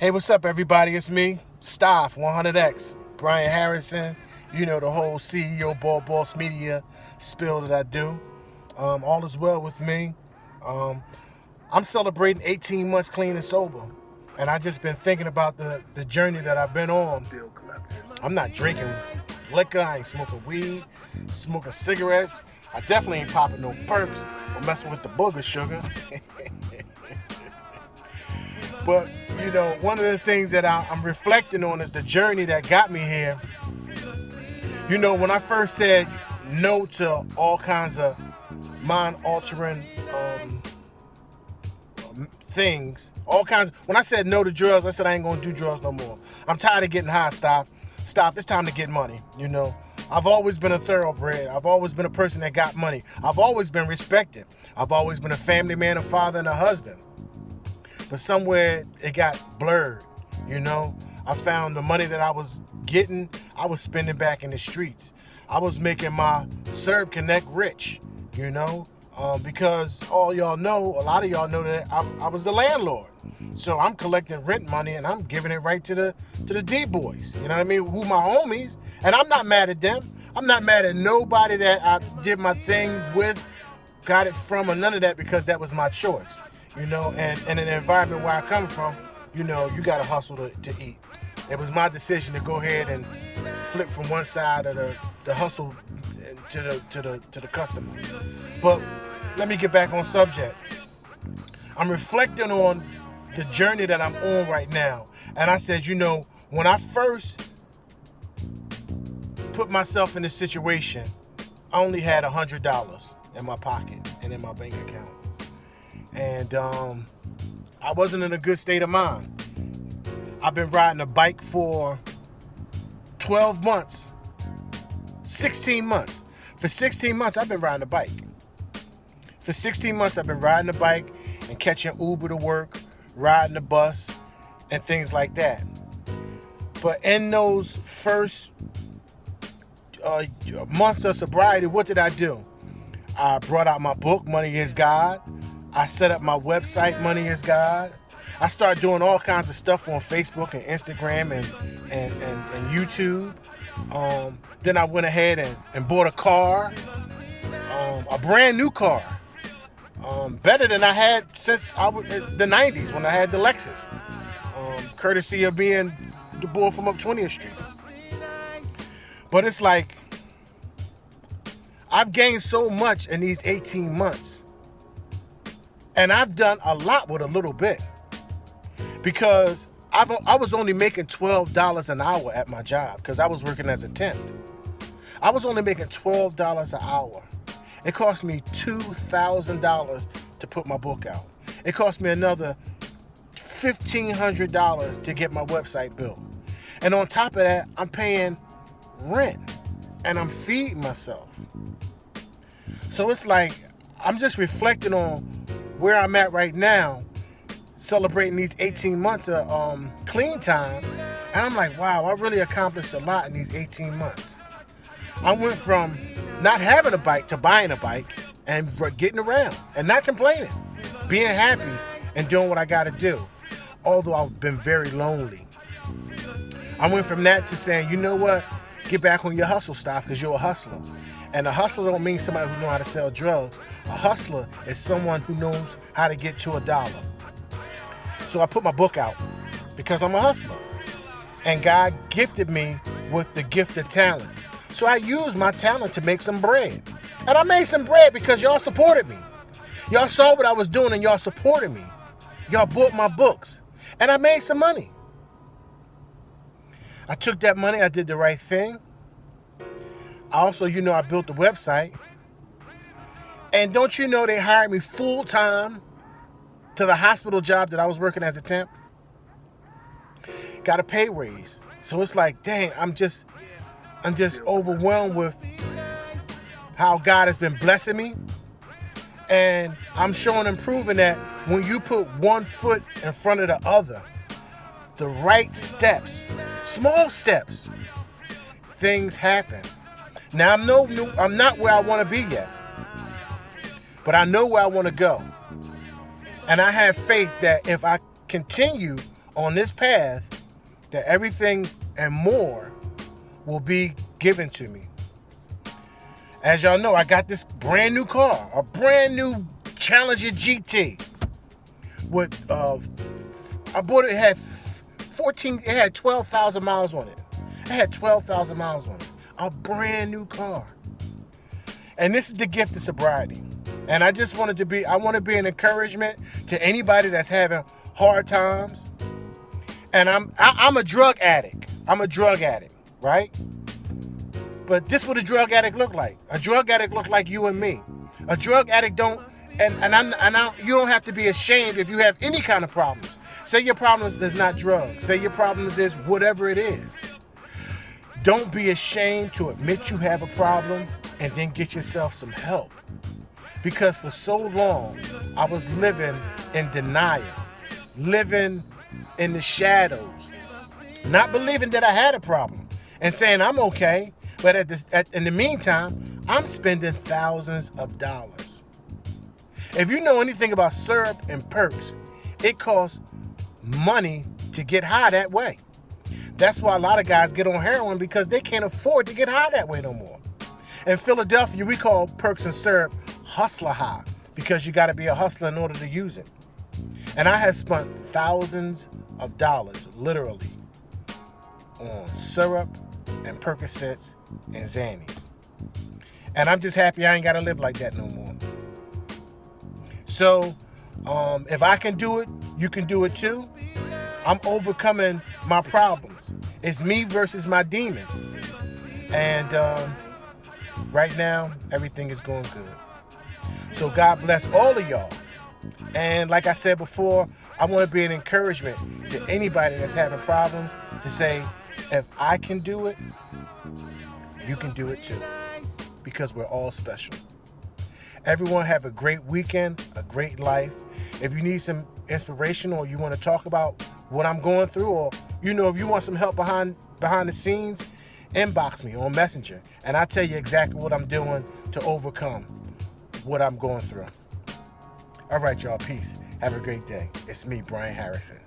Hey, what's up, everybody? It's me, Staff 100X, Brian Harrison. You know the whole CEO Ball Boss Media spill that I do. All is well with me. Um, I'm celebrating 18 months clean and sober, and I just been thinking about the journey that I've been on. I'm not drinking liquor. I ain't smoking weed, smoking cigarettes. I definitely ain't popping no perks or messing with the booger sugar. But, one of the things that I'm reflecting on is the journey that got me here. When I first said no to all kinds of mind-altering things, when I said no to drugs, I said I ain't gonna do drugs no more. I'm tired of getting high, stop, it's time to get money, I've always been a thoroughbred. I've always been a person that got money. I've always been respected. I've always been a family man, a father, and a husband. But somewhere it got blurred, I found the money that I was getting, I was spending back in the streets. I was making my Serb Connect rich, because a lot of y'all know that I was the landlord. So I'm collecting rent money and I'm giving it right to the D-boys, you know what I mean, who my homies, and I'm not mad at them. I'm not mad at nobody that I did my thing with, got it from, or none of that, because that was my choice. And in the environment where I come from, you got to hustle to eat. It was my decision to go ahead and flip from one side of the hustle to the customer. But let me get back on subject. I'm reflecting on the journey that I'm on right now. And I said, when I first put myself in this situation, I only had $100 in my pocket and in my bank account. And I wasn't in a good state of mind. I've been riding a bike for 12 months, 16 months. For 16 months, I've been riding a bike. For 16 months, I've been riding a bike and catching Uber to work, riding the bus, and things like that. But in those first months of sobriety, what did I do? I brought out my book, Money is God. I set up my website, Money is God. I started doing all kinds of stuff on Facebook and Instagram and YouTube. Then I went ahead and bought a car, a brand new car, better than I had since I was in the 90s when I had the Lexus, courtesy of being the boy from up 20th Street. But it's like, I've gained so much in these 18 months. And I've done a lot with a little bit, because I was only making $12 an hour at my job, because I was working as a temp. I was only making $12 an hour. It cost me $2,000 to put my book out. It cost me another $1,500 to get my website built. And on top of that, I'm paying rent and I'm feeding myself. So it's like, I'm just reflecting on where I'm at right now, celebrating these 18 months of clean time, and I'm like, wow, I really accomplished a lot in these 18 months. I went from not having a bike to buying a bike and getting around and not complaining, being happy and doing what I got to do, although I've been very lonely. I went from that to saying, you know what, get back on your hustle stuff, because you're a hustler. And a hustler don't mean somebody who knows how to sell drugs. A hustler is someone who knows how to get to $1. So I put my book out because I'm a hustler. And God gifted me with the gift of talent. So I used my talent to make some bread. And I made some bread because y'all supported me. Y'all saw what I was doing and y'all supported me. Y'all bought my books. And I made some money. I took that money, I did the right thing. I also, I built the website. And don't you know they hired me full-time to the hospital job that I was working as a temp? Got a pay raise. So it's like, dang, I'm just overwhelmed with how God has been blessing me. And I'm showing and proving that when you put one foot in front of the other, the right steps, small steps, things happen. Now, I'm not where I want to be yet, but I know where I want to go. And I have faith that if I continue on this path that everything and more will be given to me. As y'all know, I got this brand new car, a brand new Challenger GT. I bought it, it had 12,000 miles on it. It had 12,000 miles on it. A brand new car. And this is the gift of sobriety. And I just want to be an encouragement to anybody that's having hard times. And I'm a drug addict. I'm a drug addict, right? But this is what a drug addict look like. A drug addict look like you and me. A drug addict you don't have to be ashamed if you have any kind of problems. Say your problems is not drugs. Say your problems is whatever it is. Don't be ashamed to admit you have a problem and then get yourself some help. Because for so long, I was living in denial, living in the shadows, not believing that I had a problem and saying I'm okay. But in the meantime, I'm spending thousands of dollars. If you know anything about syrup and perks, it costs money to get high that way. That's why a lot of guys get on heroin, because they can't afford to get high that way no more. In Philadelphia, we call perks and syrup hustler high, because you got to be a hustler in order to use it. And I have spent thousands of dollars, literally, on syrup and Percocets and Xannies. And I'm just happy I ain't got to live like that no more. So, if I can do it, you can do it too. I'm overcoming my problems. It's me versus my demons. And right now, everything is going good. So God bless all of y'all. And like I said before, I want to be an encouragement to anybody that's having problems to say, if I can do it, you can do it too. Because we're all special. Everyone have a great weekend, a great life. If you need some inspiration, or you want to talk about what I'm going through, or if you want some help behind the scenes, inbox me on Messenger, and I'll tell you exactly what I'm doing to overcome what I'm going through. All right, y'all. Peace. Have a great day. It's me, Brian Harrison.